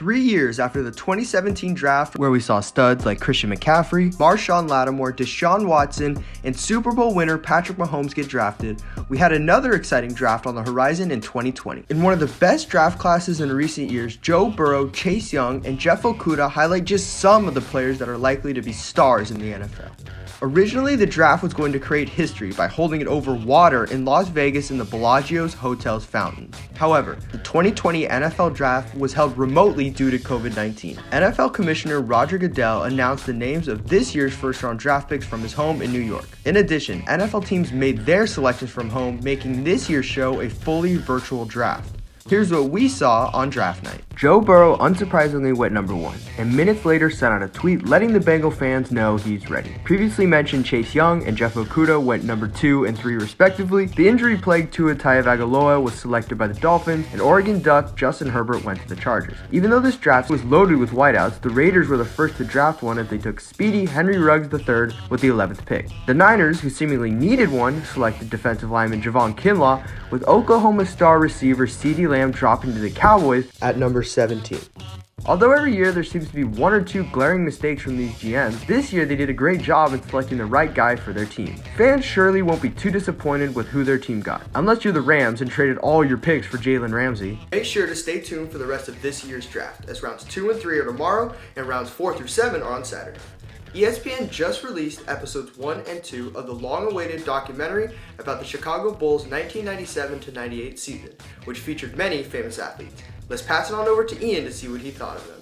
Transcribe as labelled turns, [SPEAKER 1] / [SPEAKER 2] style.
[SPEAKER 1] 3 years after the 2017 draft, where we saw studs like Christian McCaffrey, Marshawn Lattimore, Deshaun Watson, and Super Bowl winner Patrick Mahomes get drafted, we had another exciting draft on the horizon in 2020. In one of the best draft classes in recent years, Joe Burrow, Chase Young, and Jeff Okudah highlight just some of the players that are likely to be stars in the NFL. Originally, the draft was going to create history by holding it over water in Las Vegas in the Bellagio's Hotel's fountains. However, the 2020 NFL Draft was held remotely due to COVID-19. NFL Commissioner Roger Goodell announced the names of this year's first-round draft picks from his home in New York. In addition, NFL teams made their selections from home, making this year's show a fully virtual draft. Here's what we saw on draft night. Joe Burrow unsurprisingly went number 1, and minutes later sent out a tweet letting the Bengal fans know he's ready. Previously mentioned Chase Young and Jeff Okudah went number 2 and 3 respectively. The injury-plagued Tua Tagovailoa was selected by the Dolphins, and Oregon Duck Justin Herbert went to the Chargers. Even though this draft was loaded with wideouts, the Raiders were the first to draft one as they took speedy Henry Ruggs III with the 11th pick. The Niners, who seemingly needed one, selected defensive lineman Javon Kinlaw, with Oklahoma star receiver CeeDee Lamb dropping to the Cowboys at number 17. Although every year there seems to be one or two glaring mistakes from these GMs, this year they did a great job in selecting the right guy for their team. Fans surely won't be too disappointed with who their team got, unless you're the Rams and traded all your picks for Jalen Ramsey. Make sure to stay tuned for the rest of this year's draft, as rounds 2 and 3 are tomorrow and rounds 4 through 7 are on Saturday. ESPN just released episodes 1 and 2 of the long-awaited documentary about the Chicago Bulls' 1997-98 season, which featured many famous athletes. Let's pass it on over to Ian to see what he thought of them.